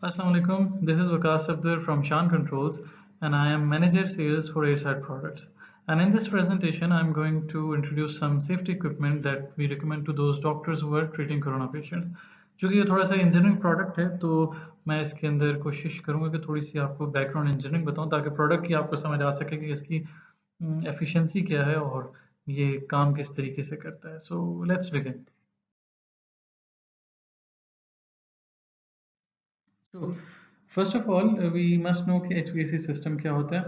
Assalamualaikum. This is Vikas Sabdar from Shan Controls, and I am Manager Sales for Airside Products. And in this presentation, I'm going to introduce some safety equipment that we recommend to those doctors who are treating corona patients. चूँकि ये थोड़ा सा engineering product है, तो मैं इसके अंदर कोशिश करूँगा कि थोड़ी सी आपको बैकग्राउंड इंजीनियरिंग बताऊँ ताकि प्रोडक्ट की आपको समझ आ सके कि इसकी एफिशिएंसी क्या है और ये काम किस तरीके से करता है. So let's begin. So, first of all, we must know कि HVAC सिस्टम क्या होता है.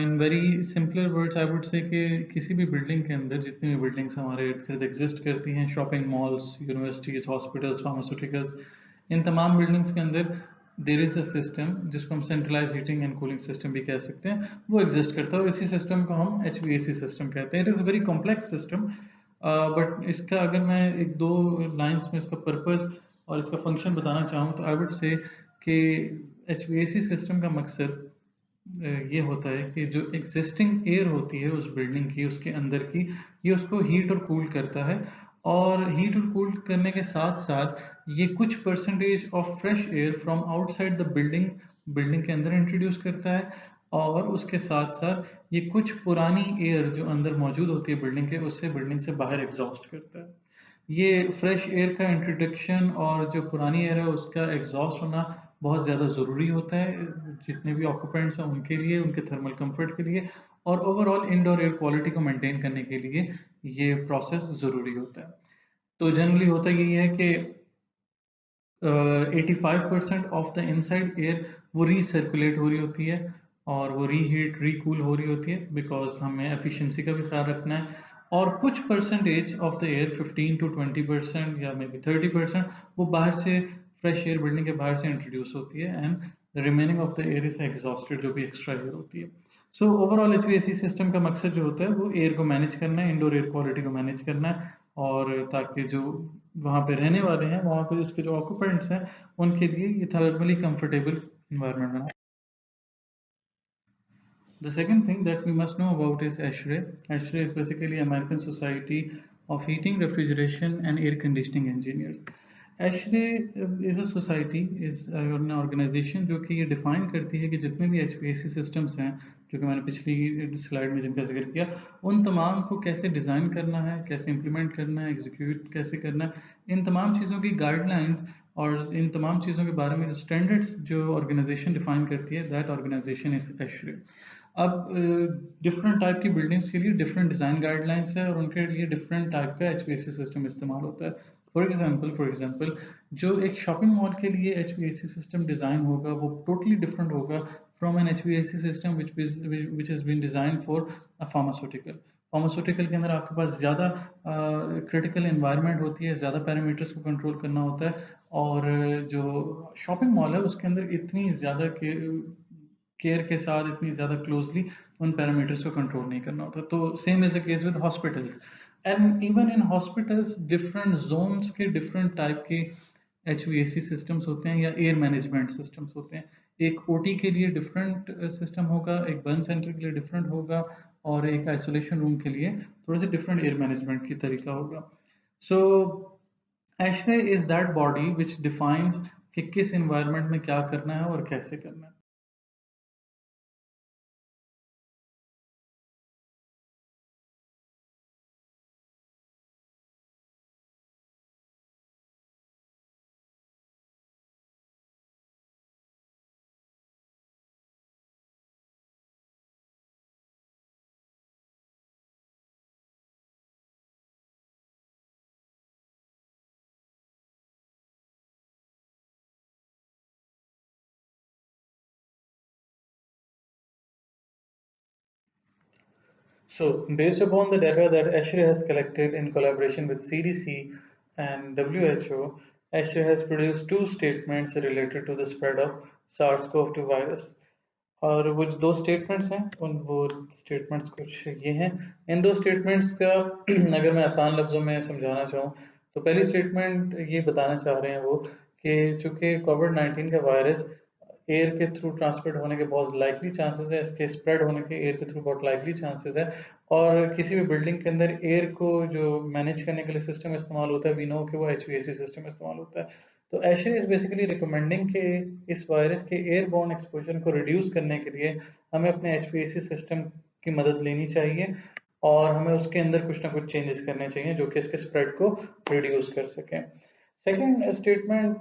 In very simpler words I would say कि किसी भी बिल्डिंग के अंदर जितनी भी बिल्डिंग्स हमारे इर्द गिर्द एग्जिस्ट करती हैं, shopping malls, universities, hospitals, pharmaceuticals, इन तमाम बिल्डिंग्स के अंदर देर इज़ अ सिस्टम जिसको हम centralise heating and cooling system भी कह सकते हैं, वो एग्जिस्ट करता है और इसी सिस्टम को हम HVAC सिस्टम कहते हैं. It is a very complex system, but इसका अगर मैं एक दो लाइंस में इसका पर्पस और इसका फंक्शन बताना चाहूँ तो आई वुड से कि HVAC सिस्टम का मकसद ये होता है कि जो एग्जिस्टिंग एयर होती है उस बिल्डिंग की, उसके अंदर की, ये उसको हीट और कूल करता है. और हीट और कूल करने के साथ साथ ये कुछ percentage of fresh air from outside the building building के अंदर इंट्रोड्यूस करता है. और उसके साथ साथ ये कुछ पुरानी एयर जो अंदर मौजूद होती है बिल्डिंग के, उससे बिल्डिंग से बाहर एग्जॉस्ट करता है. ये फ्रेश एयर का इंट्रोडक्शन और जो पुरानी एयर है उसका एग्जॉस्ट होना बहुत ज़्यादा ज़रूरी होता है जितने भी ऑक्यूपेंट्स हैं उनके लिए, उनके थर्मल कंफर्ट के लिए और ओवरऑल इंडोर एयर क्वालिटी को मेंटेन करने के लिए ये प्रोसेस ज़रूरी होता है. तो जनरली होता यही है कि 85% ऑफ द इनसाइड एयर वो रीसर्कुलेट हो रही होती है और वो रीहीट रीकूल हो रही होती है बिकॉज हमें एफिशिएंसी का भी ख्याल रखना है. और कुछ percentage of the air 15 to 20% या मे बी 30% वो बाहर से फ्रेश एयर बिल्डिंग के बाहर से इंट्रोड्यूस होती है and the remaining of the air is exhausted जो भी एक्स्ट्रा एयर होती है. सो ओवरऑल HVAC सिस्टम का मकसद जो होता है वो एयर को मैनेज करना है, इंडोर एयर क्वालिटी को मैनेज करना है और ताकि जो वहाँ पे रहने वाले हैं, वहाँ पे इसके जो ऑक्यूपेंट्स हैं, उनके लिए ये थर्मली कंफर्टेबल इन्वायरमेंट बना. The second thing that we must know about is ASHRAE. ASHRAE is basically American Society of Heating, Refrigeration and Air Conditioning Engineers. ASHRAE is a society, is an organization जो कि ये define करती है कि जितने भी HVAC systems हैं जो कि मैंने पिछली स्लाइड में जिनका जिक्र किया, उन तमाम को कैसे डिज़ाइन करना है, कैसे इम्प्लीमेंट करना है, एग्जीक्यूट कैसे करना है, इन तमाम चीज़ों की गाइडलाइंस और इन तमाम चीज़ों के बारे में स्टैंडर्ड्स जो ऑर्गेनाइजेशन डिफाइन करती है, दैट ऑर्गेनाइजेशन इज ASHRAE. अब डिफरेंट टाइप की बिल्डिंग्स के लिए डिफरेंट डिज़ाइन गाइडलाइंस है और उनके लिए डिफरेंट टाइप का HVAC सिस्टम इस्तेमाल होता है. फॉर एग्जांपल जो एक शॉपिंग मॉल के लिए HVAC सिस्टम डिज़ाइन होगा वो टोटली डिफरेंट होगा from an HVAC system which is been design for a pharmaceutical के अंदर आपके पास ज़्यादा क्रिटिकल इन्वायरमेंट होती है, ज़्यादा पैरामीटर्स को कंट्रोल करना होता है. और जो शॉपिंग मॉल है उसके अंदर इतनी ज़्यादा केयर के साथ इतनी ज़्यादा क्लोजली उन पैरामीटर्स को कंट्रोल नहीं करना होता. तो same is the case with hospitals and even in hospitals different zones के डिफरेंट टाइप के HVAC सिस्टम्स होते हैं या एयर मैनेजमेंट सिस्टम्स होते हैं. एक OT के लिए डिफरेंट सिस्टम होगा, एक बर्न सेंटर के लिए डिफरेंट होगा और एक आइसोलेशन रूम के लिए थोड़ा सा डिफरेंट एयर मैनेजमेंट की तरीका होगा. सो ASHRAE is that body which defines कि किस इन्वायरमेंट में क्या करना है और कैसे करना है. So, based upon the data that ASHRAE has collected in collaboration with CDC and WHO, ASHRAE has produced two statements related to the spread of SARS-CoV-2 virus. और वो जो दो स्टेटमेंट्स हैं उन वो स्टेटमेंट्स कुछ ये हैं. इन दो स्टेटमेंट्स का अगर मैं आसान लफ्ज़ों में समझाना चाहूँ तो पहली स्टेटमेंट ये बताना चाह रहे हैं वो कि चूँकि कोविड-19 का वायरस एयर के थ्रू ट्रांसमिट होने के बहुत लाइकली चांसेस है, इसके स्प्रेड होने के एयर के थ्रू बहुत लाइकली चांसेस है. और किसी भी बिल्डिंग के अंदर एयर को जो मैनेज करने के लिए सिस्टम इस्तेमाल होता है, वी नो कि वो HVAC सिस्टम इस्तेमाल होता है. तो एशरे इज बेसिकली रिकमेंडिंग कि इस वायरस के एयरबोर्न एक्सपोजर को रिड्यूस करने के लिए हमें अपने एचपीएसी सिस्टम की मदद लेनी चाहिए और हमें उसके अंदर कुछ ना कुछ चेंजेस करने चाहिए जो कि इसके स्प्रेड को रिड्यूस कर सकें। सेकेंड स्टेटमेंट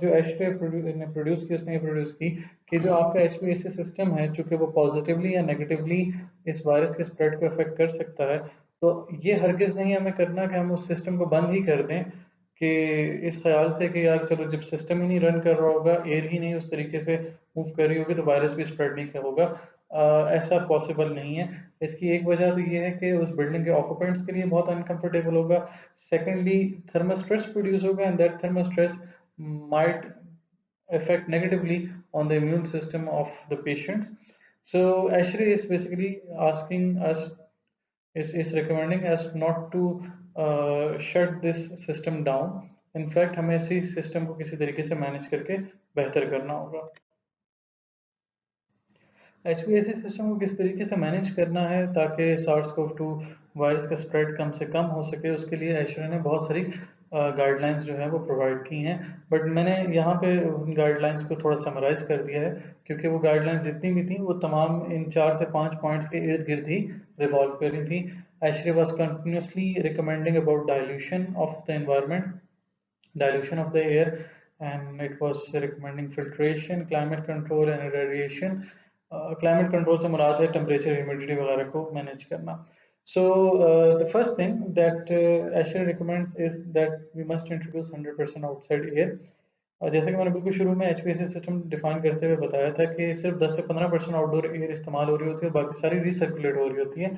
जो एशरे ने प्रोड्यूस की, उसने ये प्रोड्यूस की कि जो आपका एचपीएसी सिस्टम है चूंकि वो पॉजिटिवली या नेगेटिवली इस वायरस के स्प्रेड को अफेक्ट कर सकता है, तो ये हरगिज नहीं हमें करना कि हम उस सिस्टम को बंद ही कर दें कि इस ख्याल से कि यार चलो जब सिस्टम ही नहीं रन कर रहा होगा, एयर ही नहीं उस तरीके से मूव कर रही होगी तो वायरस भी स्प्रेड नहीं होगा। ऐसा पॉसिबल नहीं है। इसकी एक वजह तो ये है कि उस बिल्डिंग के ऑक्यूपेंट्स के लिए बहुत अनकंफर्टेबल होगा। सेकेंडली थर्मल स्ट्रेस प्रोड्यूस होगा and that thermal stress might affect negatively on the immune system of the patients. So ASHRAE is basically asking us, is recommending us not to shut this system down. In fact हमें इसी system को किसी तरीके से manage करके बेहतर करना होगा। एचपीएसी सिस्टम को किस तरीके से मैनेज करना है ताकि SARS-CoV-2 वायरस का स्प्रेड कम से कम हो सके, उसके लिए एशरे ने बहुत सारी गाइडलाइंस जो है वो प्रोवाइड की हैं। बट मैंने यहाँ पे उन गाइडलाइंस को थोड़ा समराइज कर दिया है क्योंकि वो गाइडलाइंस जितनी भी थी वो तमाम इन 4 से 5 पॉइंट्स के इर्द गिर्द ही रिवॉल्व कर रही थी। ASHRAE was continuously recommending about dilution of the environment, dilution of the air, and it was recommending filtration, climate control and irradiation. Climate control से मुराद है temperature, humidity वगैरह को manage करना। So the first thing that ASHRAE recommends is that we must introduce 100% outside air. जैसे कि मैंने बिल्कुल शुरू में एचपीएसी सिस्टम डिफाइन करते हुए बताया था कि सिर्फ 10 से 15% आउटडोर एयर इस्तेमाल हो रही होती है और बाकी सारी रीसर्कुलेट हो रही होती है।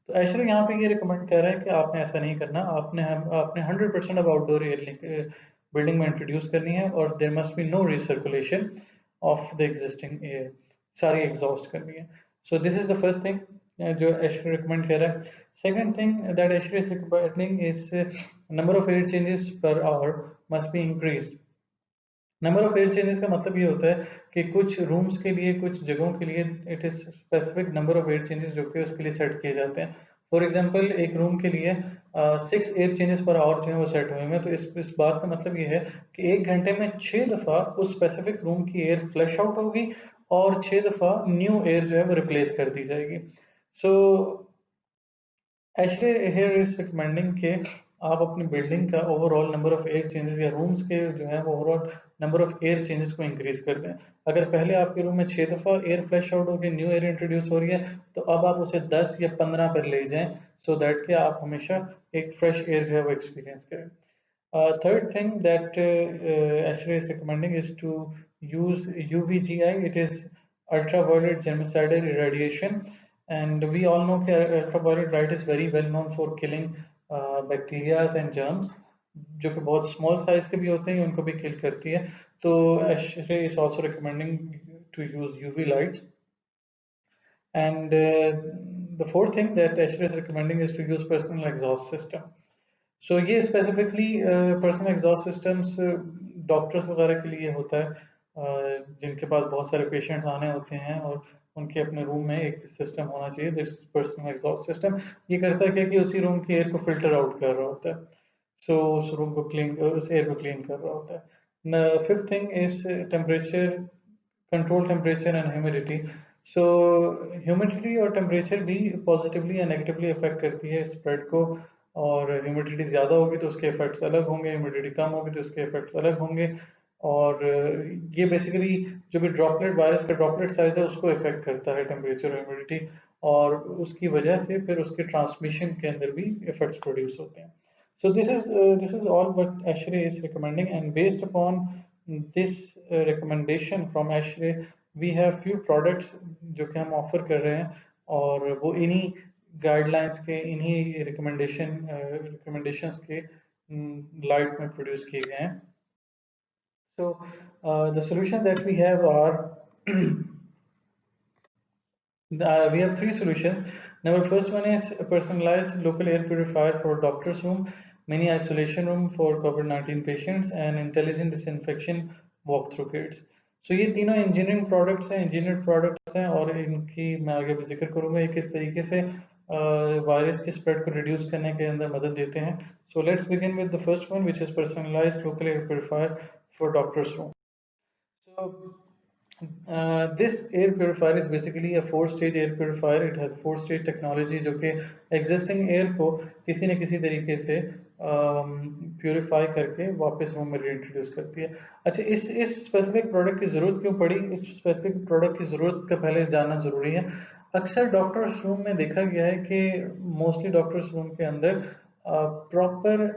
तो एशरे यहाँ पे ये रिकमेंड कर रहा है कि आपने ऐसा नहीं करना, आपने 100% ऑफ आउटडोर एयर बिल्डिंग में इंट्रोड्यूस करनी है और there must be no recirculation of the existing air, सारी एग्जॉस्ट करनी है। So this is the first thing जो एशरे रिकमेंड कर रहा है। Second thing that ASHRAE is recommending is number of air changes per hour must be increased. Number of air changes का मतलब ये होता है कि कुछ रूम्स के लिए, कुछ जगहों के लिए it is specific number of air changes जो कि उसके लिए सेट किए जाते हैं। फॉर एग्जांपल एक रूम के लिए 6 एयर चेंजेस पर आवर जो है वो सेट हुए हैं। तो इस बात का मतलब ये है कि 1 घंटे में 6 दफ़ा उस स्पेसिफिक रूम की एयर फ्लश आउट होगी और 6 दफ़ा न्यू एयर जो है वो रिप्लेस कर दी जाएगी। सो एशले हियर इज रिकमेंडिंग कि आप अपनी बिल्डिंग का overall number of air changes या रूम्स के जो है वो overall number of air changes को इंक्रीज कर दें। अगर पहले आपके रूम में 6 दफ़ा एयर फ्लश आउट होकर न्यू एयर इंट्रोड्यूस हो रही है तो अब आप उसे 10 या 15 पर ले जाएं, सो दैट कि आप हमेशा एक फ्रेश एयर जो है वो एक्सपीरियंस करें। Third thing that ASHRAE is recommending is to use UVGI. It is ultraviolet germicidal irradiation, and we all know that ultraviolet light is very well known for killing bacteria and germs, जो कि बहुत small size के भी होते हैं, उनको भी kill करती है। तो ASHRAE is also recommending to use UV lights. And the fourth thing that ASHRAE is recommending is to use personal exhaust system. सो ये specifically personal exhaust systems doctors वगैरह के लिए होता है, जिनके पास बहुत सारे पेशेंट्स आने होते हैं और उनके अपने रूम में एक सिस्टम होना चाहिए, दिस पर्सनल एग्जॉस्ट सिस्टम। ये करता क्या कि उसी रूम के एयर को फिल्टर आउट कर रहा होता है, सो उस रूम को क्लीन, उस एयर को क्लीन कर रहा होता है। Fifth thing is temperature control, temperature and humidity. So humidity और टेम्परेचर भी पॉजिटिवली या नेगेटिवली अफेक्ट करती है स्प्रेड को, और ह्यूमिडिटी ज़्यादा होगी तो उसके इफेक्ट्स अलग होंगे, ह्यूमिडिटी कम होगी तो उसके इफेक्ट्स अलग होंगे। और ये बेसिकली जो भी ड्रॉपलेट, वायरस का ड्रॉपलेट साइज है उसको इफेक्ट करता है टेम्परेचर और ह्यूमिडिटी, और उसकी वजह से फिर उसके ट्रांसमिशन के अंदर भी इफेक्ट्स प्रोड्यूस होते हैं। So this is all what ASHRAE is recommending, and based upon this recommendation from ASHRAE, we have few products जो कि हम ऑफर कर रहे हैं और वो इन्हीं गाइडलाइंस के, इन्हीं रिकमेंडेशंस के लाइट में प्रोड्यूस किए गए हैं। So the solution that we have are we have three solutions. Number first one is a personalized local air purifier for doctor's room, mini isolation room for COVID-19 patients, and intelligent disinfection walkthrough kits. So ये तीनों engineering products हैं, engineered products हैं, और इनकी मैं आगे भी जिक्र करूंगा ये किस तरीके से वायरस के स्प्रेड को रिड्यूस करने के अंदर मदद देते हैं। So let's begin with the first one, which is personalized local air purifier for doctor's room. So this air purifier is basically a four-stage air purifier. It has four-stage technology जो कि existing air को किसी न किसी तरीके से purify करके वापस रूम में रीइंट्रोड्यूस करती है। अच्छा, इस स्पेसिफिक प्रोडक्ट की ज़रूरत क्यों पड़ी? इस स्पेसिफिक प्रोडक्ट की ज़रूरत का पहले जानना ज़रूरी है। अक्सर डॉक्टर्स रूम में देखा गया है कि मोस्टली डॉक्टर्स रूम के अंदर proper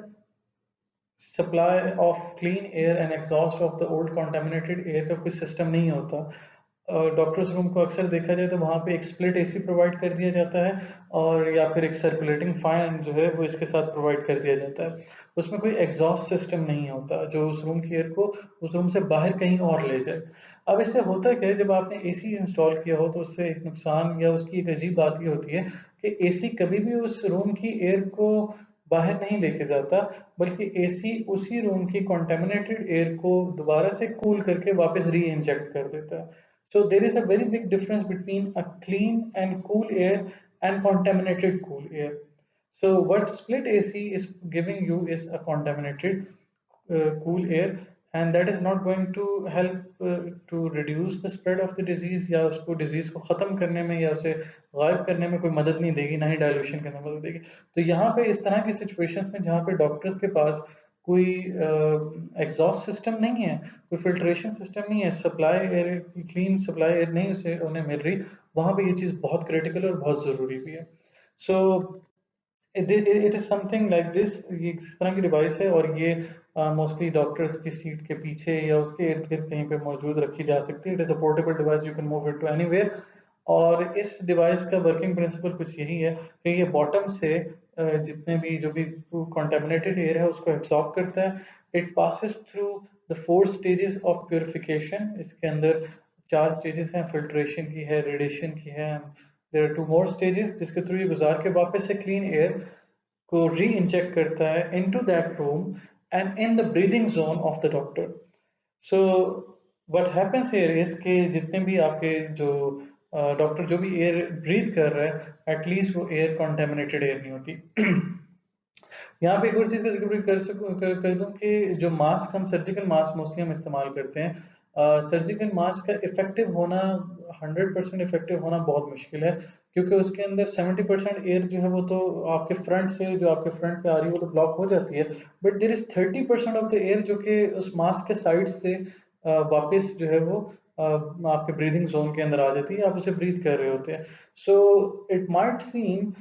supply of clean air and exhaust of the old contaminated air का कोई सिस्टम नहीं होता। डॉक्टर्स रूम को अक्सर देखा जाए तो वहाँ पे एक स्प्लिट एसी प्रोवाइड कर दिया जाता है और या फिर एक सर्कुलेटिंग फैन जो है वो इसके साथ प्रोवाइड कर दिया जाता है। उसमें कोई एग्जॉस्ट सिस्टम नहीं होता जो उस रूम की एयर को उस रूम से बाहर कहीं और ले जाए। अब इससे होता क्या है, जब आपने एसी इंस्टॉल किया हो तो उससे एक नुकसान या उसकी एक अजीब बात ये होती है कि एसी कभी भी उस रूम की एयर को बाहर नहीं लेके जाता, बल्कि एसी उसी रूम की कॉन्टेमिनेटेड एयर को दोबारा से कूल करके वापस री इंजेक्ट कर देता है। So there is a very big difference between a clean and cool air and contaminated cool air. So what split AC is giving you is a contaminated cool air, and that is not going to help to reduce the spread of the disease या उसको disease को ख़त्म करने में या उसे गायब करने में कोई मदद नहीं देगी, ना ही डायल्यूशन करने में मदद देगी। तो यहाँ पे इस तरह की सिचुएशंस में जहाँ पे डॉक्टर्स के पास कोई एग्जॉस्ट सिस्टम नहीं है, कोई फिल्ट्रेशन सिस्टम नहीं है, supply air clean supply air नहीं उसे उन्हें मिल रही, वहाँ पे ये चीज़ बहुत क्रिटिकल और बहुत ज़रूरी भी है। So it is something like this, ये इस तरह की डिवाइस है और ये मोस्टली डॉक्टर्स की सीट के पीछे या उसके इर्द गिर्द कहीं पे मौजूद रखी जा सकती है। It is a portable device, you can move it to anywhere. और इस डिवाइस का वर्किंग प्रिंसिपल कुछ यही है कि ये बॉटम से जितने भी जो भी कंटेमिनेटेड एयर है उसको एब्सॉर्ब करता है। It passes through the four stages of purification. इसके अंदर चार स्टेजेस हैं, फिल्ट्रेशन की है, रेडिएशन की है, there are two more stages जिसके थ्रू ये गुजार के वापस से क्लीन एयर को री इंजेक्ट करता है into that room and in the breathing zone of the doctor. So what happens here is कि जितने भी आपके जो डॉक्टर जो भी एयर ब्रीथ कर रहा है एटलीस्ट वो एयर कॉन्टेमिनेटेड एयर नहीं होती। यहाँ पे एक और चीज़ का जिक्र कर दूं कि जो मास्क हम सर्जिकल मास्क मोस्टली हम इस्तेमाल करते हैं, सर्जिकल मास्क का इफेक्टिव होना 100% इफेक्टिव होना बहुत मुश्किल है, क्योंकि उसके अंदर 70% एयर जो है वो तो आपके फ्रंट से जो आपके फ्रंट पे आ रही है वो तो ब्लॉक हो जाती है, but there is 30% of the air जो कि उस मास्क के साइड से वापस जो है वो आपके ब्रीदिंग जोन के अंदर आ जाती है, आप उसे ब्रीथ कर रहे होते हैं। So it might seem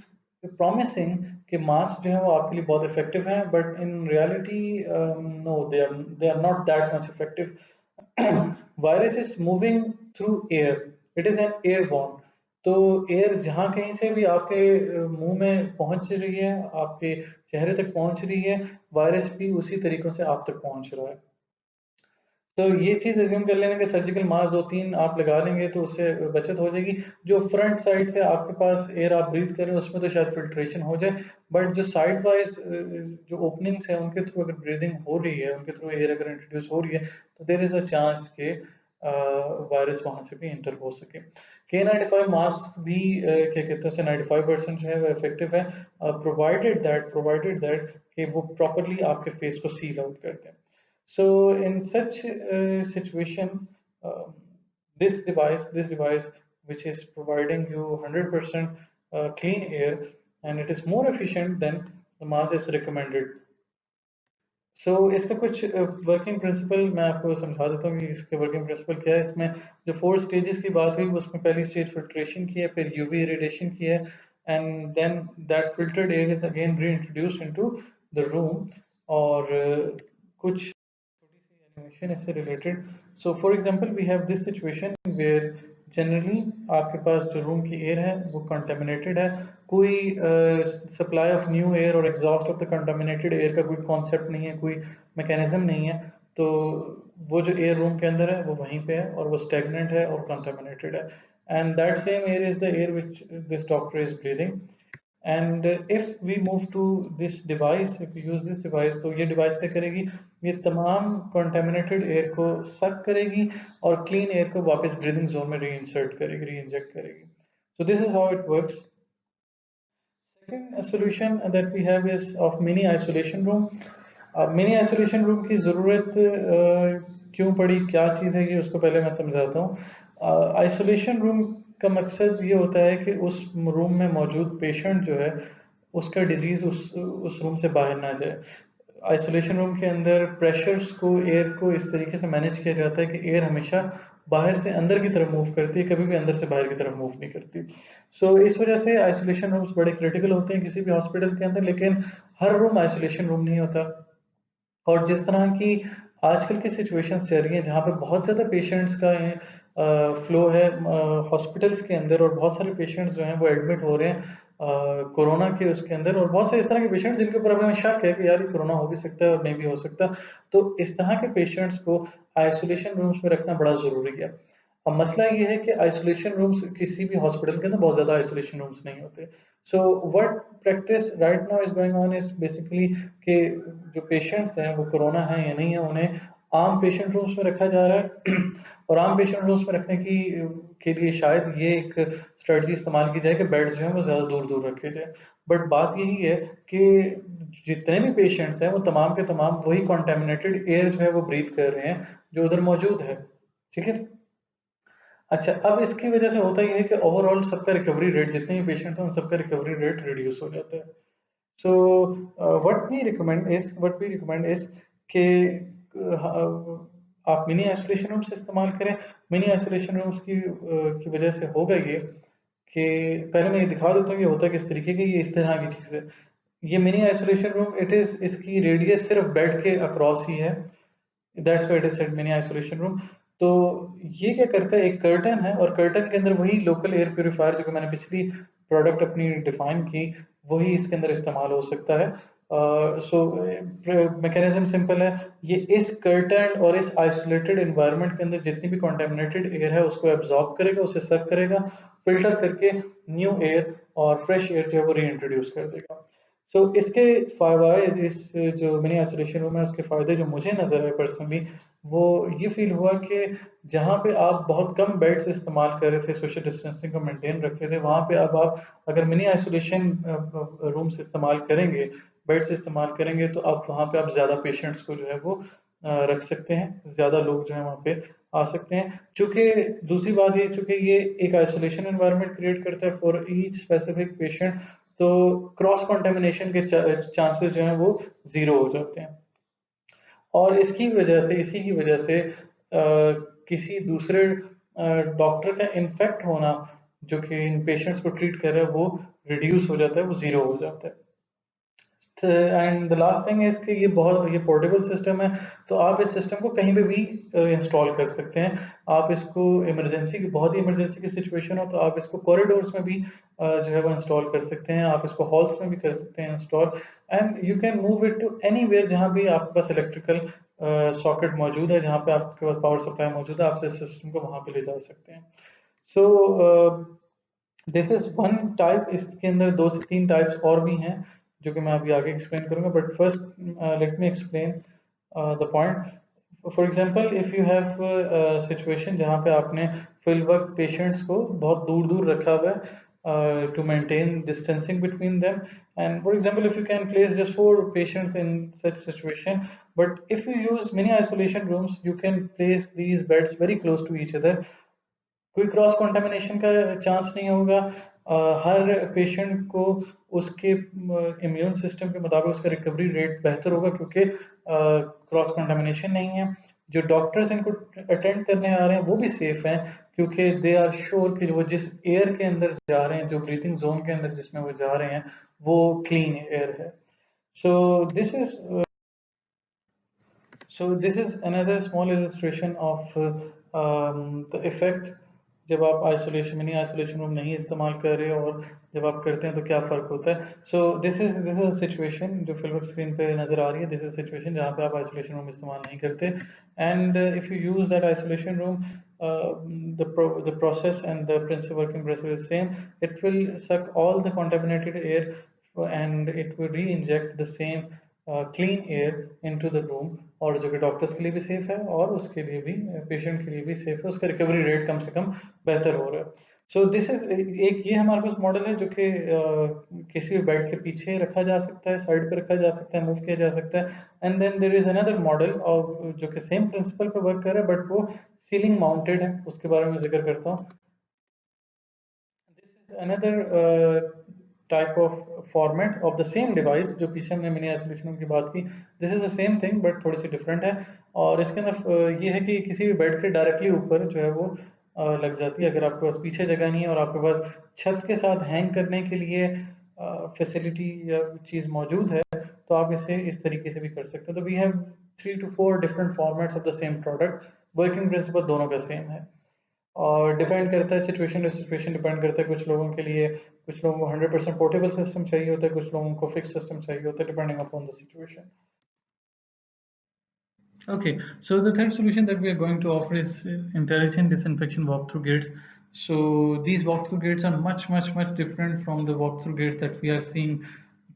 promising कि मास्क जो है वो आपके लिए बहुत इफेक्टिव है, but in reality no, they are not that much effective. Virus is moving through air, it is an airborne. तो एयर जहाँ कहीं से भी आपके मुंह में पहुंच रही है, आपके चेहरे तक पहुंच रही है, वायरस भी उसी तरीकों से आप तक पहुंच रहा है। तो ये चीज़ अज्यूम कर लेना कि सर्जिकल मास्क 2-3 आप लगा लेंगे तो उससे बचत हो जाएगी। जो फ्रंट साइड से आपके पास एयर आप ब्रीथ कर रहे हैं उसमें तो शायद फिल्ट्रेशन हो जाए, बट जो साइड वाइज जो ओपनिंग्स हैं उनके थ्रू अगर ब्रीदिंग हो रही है, उनके थ्रू एयर अगर इंट्रोड्यूस हो रही है, तो देयर इज़ अ चांस कि वायरस वहाँ से भी इंटर हो सके। K95 मास्क भी क्या कहते हैं उसे 95% जो है वो इफेक्टिव है, प्रोवाइडेड दैट कि वो प्रॉपरली आपके फेस को सील आउट करते हैं। So in such situations, this device, which is providing you 100% clean air, and it is more efficient than the mask is recommended. सो इसका कुछ वर्किंग प्रिंसिपल मैं आपको समझा देता हूँ कि इसके वर्किंग प्रिंसिपल क्या है। इसमें जो 4 स्टेजेस की बात हुई उसमें पहली स्टेज फिल्ट्रेशन की है, फिर यूवी रेडिएशन की है, and then that filtered air is again reintroduced into the room. और कुछ छोटी सी एनिमेशन इससे related. So for example we have this situation where generally आपके पास जो रूम की एयर है वो कंटेमिनेटेड है, कोई सप्लाई ऑफ न्यू एयर और exhaust of the contaminated air का कोई कॉन्सेप्ट नहीं है, कोई मैकेनिज्म नहीं है। तो वो जो एयर रूम के अंदर है वो वहीं पे है और वो स्टेगनेंट है और कंटामिनेटेड है, and that same air is the air which this doctor is breathing. And if we move to this device, if you use this device, तो ये डिवाइस क्या करेगी, ये तमाम कंटामिनेटेड एयर को सक करेगी और क्लीन एयर को वापस ब्रीदिंग जोन में री इंसर्ट करेगी, री इंजेक्ट करेगी। So this is how it works. Second solution that we have is of mini isolation room. Mini isolation room की ज़रूरत क्यों पड़ी, क्या चीज़ है ये, उसको पहले मैं समझाता हूँ। आइसोलेशन रूम का मकसद ये होता है कि उस रूम में मौजूद पेशेंट जो है उसका डिजीज़ उस रूम से बाहर ना जाए। आइसोलेशन रूम के अंदर प्रेशर्स को, एयर को इस तरीके से मैनेज किया जाता है कि एयर हमेशा बाहर से अंदर की तरफ मूव करती है, कभी भी अंदर से बाहर की तरफ मूव नहीं करती। इस वजह से आइसोलेशन रूम्स बड़े क्रिटिकल होते हैं किसी भी हॉस्पिटल के अंदर, लेकिन हर रूम आइसोलेशन रूम नहीं होता। और जिस तरह की आजकल की सिचुएशंस चल रही हैं जहाँ पे बहुत ज़्यादा पेशेंट्स का फ्लो है हॉस्पिटल्स के अंदर, और बहुत सारे पेशेंट्स जो हैं वो एडमिट हो रहे हैं कोरोना के उसके अंदर, और बहुत से इस तरह के पेशेंट्स जिनके ऊपर हमें शक है कि यार ये कोरोना हो भी सकता है और नहीं भी हो सकता। तो इस तरह के पेशेंट्स को आइसोलेशन रूम्स में रखना बड़ा ज़रूरी है। अब मसला ये है कि आइसोलेशन रूम्स किसी भी हॉस्पिटल के अंदर बहुत ज़्यादा आइसोलेशन रूम्स नहीं होते। What practice right now is going on is basically कि जो पेशेंट्स हैं वो कोरोना है या नहीं है, उन्हें आम पेशेंट रूम्स में रखा जा रहा है और आम पेशेंट रूम्स में रखने के लिए शायद ये एक स्ट्रेटजी इस्तेमाल की जाए कि बेड्स जो हैं वो ज़्यादा दूर दूर रखे जाए। बट बात यही है कि जितने भी पेशेंट्स हैं वो तमाम के तमाम वही कॉन्टेमिनेटेड एयर जो है वो ब्रीथ कर रहे हैं जो उधर मौजूद है। ठीक है। अच्छा, अब इसकी वजह से होता ये है कि ओवरऑल सबका रिकवरी रेट, जितने भी पेशेंट्स हैं उन सबका रिकवरी रेट रिड्यूस हो जाता है। So what we recommend is कि आप मिनी आइसोलेशन रूम्स इस्तेमाल करें। मिनी आइसोलेशन रूम्स की वजह से होगा ये कि पहले मैं ये दिखा देता हूँ कि होता किस तरीके की, ये इस तरह की चीज़ है। ये mini isolation room it is, इसकी रेडियस सिर्फ बेड के अक्रॉस ही है। That's why it is said mini isolation room. तो ये क्या करता है, एक कर्टन है और कर्टन के अंदर वही लोकल एयर प्योरीफायर जो कि मैंने पिछली प्रोडक्ट अपनी डिफाइन की, वही इसके अंदर इस्तेमाल हो सकता है। मैकेनिज्म सिंपल है। ये इस कर्टन और इस आइसोलेटेड एनवायरनमेंट के अंदर जितनी भी कॉन्टेमिनेटेड एयर है उसको एब्जॉर्ब करेगा, उसे सक करेगा, फिल्टर करके न्यू एयर और फ्रेश एयर जो है वो री इंट्रोड्यूस कर देगा। इसके फायदे, इस जो मिनी आइसोलेशन रूम है उसके फ़ायदे जो मुझे नज़र आए पर्सनली, वो ये फ़ील हुआ कि जहाँ पे आप बहुत कम बेड्स इस्तेमाल कर रहे थे, सोशल डिस्टेंसिंग को मेंटेन रख रहे थे, वहाँ पे अब आप अगर मिनी आइसोलेशन रूम्स इस्तेमाल करेंगे, बेड्स इस्तेमाल करेंगे, तो आप वहाँ पे आप ज़्यादा पेशेंट्स को जो है वो रख सकते हैं, ज़्यादा लोग जो है वहाँ पे आ सकते हैं। चूँकि दूसरी बात ये, चूँकि ये एक आइसोलेशन एनवायरनमेंट क्रिएट करता है फॉर ईच स्पेसिफिक पेशेंट, तो क्रॉस कंटेमिनेशन के चांसेस जो हैं वो ज़ीरो हो जाते हैं। और इसकी वजह से, इसी की वजह से किसी दूसरे डॉक्टर का इन्फेक्ट होना जो कि इन पेशेंट्स को ट्रीट कर रहा है वो रिड्यूस हो जाता है, वो ज़ीरो हो जाता है। And the last thing is कि ये पोर्टेबल सिस्टम है, तो आप इस सिस्टम को कहीं पे भी इंस्टॉल कर सकते हैं। आप इसको इमरजेंसी की, बहुत ही इमरजेंसी की सिचुएशन हो तो आप इसको कॉरिडोर्स में भी जो है वो इंस्टॉल कर सकते हैं, आप इसको हॉल्स में भी कर सकते हैं install. And you can move it to anywhere जहाँ भी आपके पास इलेक्ट्रिकल सॉकेट मौजूद है, जहाँ पे आपके पास पावर सप्लाई मौजूद है, आप इस सिस्टम को वहाँ पे ले जा सकते हैं। सो दिस इज वन टाइप। इसके अंदर दो से तीन टाइप्स और भी हैं जो कि मैं अभी आगे एक्सप्लेन करूंगा, but first let me explain the point. For example, if you have situation जहाँ पे आपने फिल वक्त पेशेंट्स को बहुत दूर दूर रखा हुआ है to maintain distancing between them, and for example if you can place just 4 patients in such situation, but if you use mini isolation rooms you can place these beds very close to each other, कोई cross contamination का chance नहीं होगा। हर patient को उसके immune system के मुताबिक उसका recovery rate बेहतर होगा क्योंकि क्रॉस कंटामिनेशन नहीं है। जो डॉक्टर्स इनको अटेंड करने आ रहे हैं वो भी सेफ हैं क्योंकि दे आर श्योर कि वो जिस एयर के अंदर जा रहे हैं, जो ब्रीथिंग जोन के अंदर जिसमें वो जा रहे हैं, वो क्लीन एयर है। So this is this is another small illustration of the effect जब आप आइसोलेशन, मिनी आइसोलेशन रूम नहीं इस्तेमाल कर रहे हो और जब आप करते हैं तो क्या फ़र्क होता है। दिस इज अ सिचुएशन जो फिल्म स्क्रीन पे नज़र आ रही है। दिस इज सिचुएशन जहाँ पे आप आइसोलेशन रूम इस्तेमाल नहीं करते, and if you use that isolation room, the process and the principle, working principle is same. It will suck all the contaminated air and it will re-inject the same clean air into the room, और जो कि doctors के लिए भी safe है और उसके लिए भी, पेशेंट के लिए भी सेफ है, उसका रिकवरी रेट कम से कम बेहतर हो रहा है। सो दिस इज एक ये हमारे पास मॉडल है जो कि किसी भी बेड के पीछे रखा जा सकता है, साइड पे रखा जा सकता है, मूव किया जा सकता है। And then there is another model और जो कि सेम प्रिंसिपल पे वर्क कर रहा है बट वो सीलिंग माउंटेड है, उसके बारे में जिक्र करता हूँ। This is another type of format of the same device जो पीछे हमने मिनी आइसोलेशन की बात की। This is the same thing but थोड़ी सी डिफरेंट है। और इसके अंदर ये है कि किसी भी बेड के डायरेक्टली ऊपर जो है वो लग जाती है। अगर आपके पास पीछे जगह नहीं है और आपके पास छत के साथ हैंग करने के लिए फैसिलिटी या चीज़ मौजूद है तो आप इसे इस तरीके से भी कर सकते हो। तो we have 3 to 4 different formats of the same product. Working principle दोनों का सेम है और डिपेंड करता है सिचुएशन टू सिचुएशन, डिपेंड करता है कुछ लोगों के लिए, कुछ लोगों को 100% पोर्टेबल सिस्टम चाहिए होता है, कुछ लोगों को फिक्स सिस्टम चाहिए होता है depending upon the situation. Okay, so the third solution that we are going to offer is intelligent disinfection walkthrough gates. So these walkthrough gates are much different from the walkthrough gates that we are seeing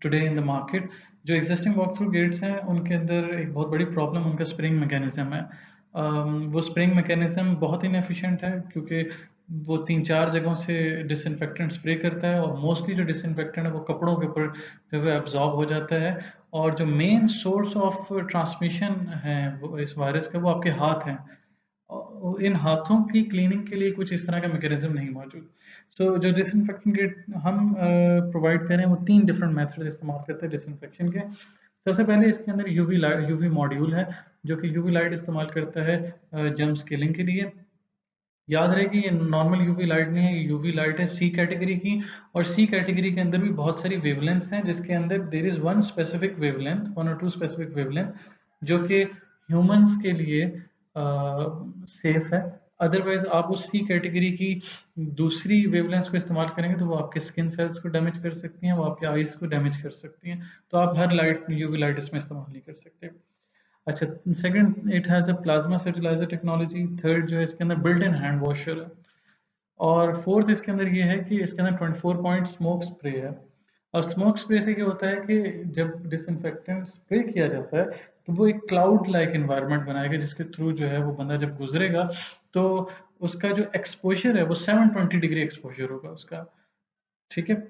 today in the market. जो existing walkthrough gates हैं उनके अंदर एक बहुत बड़ी problem उनका spring mechanism है। वो स्प्रिंग मैकेनिज्म बहुत इनएफिशिएंट है क्योंकि वो 3-4 जगहों से डिसइंफेक्टेंट स्प्रे करता है और मोस्टली जो डिसइंफेक्टेंट है वो कपड़ों के ऊपर जो है एब्जॉर्ब हो जाता है। और जो मेन सोर्स ऑफ ट्रांसमिशन है वो इस वायरस का वो आपके हाथ हैं। इन हाथों की क्लीनिंग के लिए कुछ इस तरह का मैकेनिज्म नहीं मौजूद। सो जो डिसइंफेक्शन किट हम प्रोवाइड करें वो 3 डिफरेंट मेथड इस्तेमाल करते हैं डिसइंफेक्शन के। सबसे पहले इसके अंदर यूवी लाइट यूवी मॉड्यूल है जो कि यूवी लाइट इस्तेमाल करता है जर्म्स किलिंग के लिए। याद रहे कि ये नॉर्मल यूवी लाइट नहीं है, यूवी लाइट है सी कैटेगरी की। और सी कैटेगरी के अंदर भी बहुत सारी वेवलेंथ्स हैं जिसके अंदर there is one specific wavelength, 1 or 2 specific wavelength जो कि ह्यूमंस के लिए सेफ है। अदरवाइज आप उस सी कैटेगरी की दूसरी वेवलेंथ्स को इस्तेमाल करेंगे तो वो आपके स्किन सेल्स को डैमेज कर सकती हैं, वो आपके आईज को डैमेज कर सकती हैं। तो आप हर लाइट यूवी लाइट इसमें इस्तेमाल नहीं कर सकते। अच्छा, second it has a plasma steriliser technology. Third जो है इसके अंदर बिल्ट इन हैंड वॉशर है। और फोर्थ इसके अंदर ये है कि इसके अंदर 24 पॉइंट स्मोक स्प्रे है। और स्मोक स्प्रे से क्या होता है कि जब डिसइंफेक्टेंट स्प्रे किया जाता है तो वो एक क्लाउड लाइक इन्वायरमेंट बनाएगा जिसके थ्रू जो है वो बंदा जब गुजरेगा तो उसका जो एक्सपोजर है वो 720 डिग्री एक्सपोजर होगा उसका। ठीक है।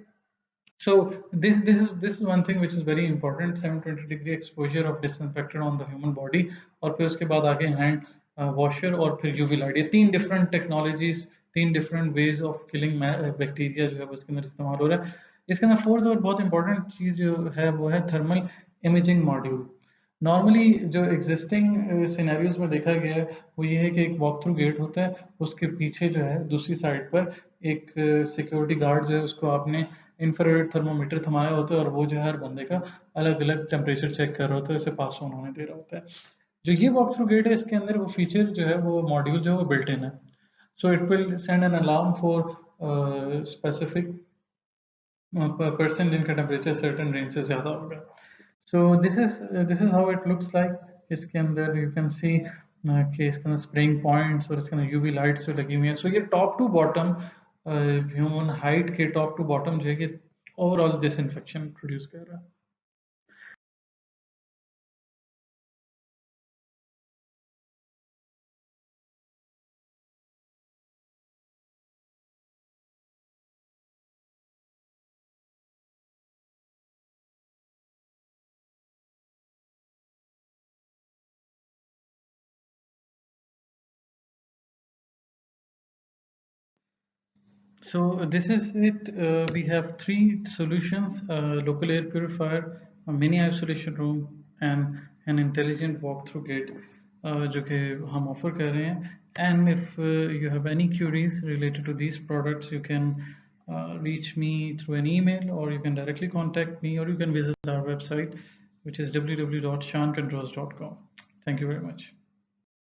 So this is one thing which is very important, 720 degree exposure of disinfectant on the human body। और फिर उसके बाद आगे हैंड वॉशर और फिर यूवी लाइट, ये 3 different technologies, 3 different ways of killing bacteria जो है वो इसके अंदर इस्तेमाल हो रहा है। इसके अंदर फोर्थ और बहुत इंपॉर्टेंट चीज़ जो है वो है थर्मल इमेजिंग मॉड्यूल। नॉर्मली जो एग्जिस्टिंग सिनेरियोज में देखा गया है वो ये है कि एक वॉक थ्रू गेट होता है, उसके पीछे जो है दूसरी साइड पर एक सिक्योरिटी गार्ड जो है उसको आपने इंफ्रारेड थर्मोमीटर थमाया होता है और वो जो है हर बंदे का अलग अलग टेम्परेचर चेक कर रहा होता है, इसे पास ऑन होने दे रहा होता है। जो ये वॉक थ्रू गेट है इसके अंदर वो फीचर जो है वो मॉड्यूल जो है वो बिल्ट इन है। So it will send an alarm for specific person जिनका टेम्परेचर सर्टेन रेंज से ज़्यादा होगा। सो this is how it looks like. इसके अंदर यू कैन सी कि इसके अंदर स्प्रिंग पॉइंट्स और इसके अंदर यूवी लाइट्स जो लगी हुई हैं। सो ये top to bottom human height के टॉप टू बॉटम जो है कि ओवरऑल डिसइंफेक्शन प्रोड्यूस कर रहा है। So this is it. We have 3 solutions: local air purifier, a mini isolation room, and an intelligent walk-through gate, जो कि हम offer कर रहे हैं. And if you have any queries related to these products, you can reach me through an email, or you can directly contact me, or you can visit our website, which is www.shancontrols.com. Thank you very much.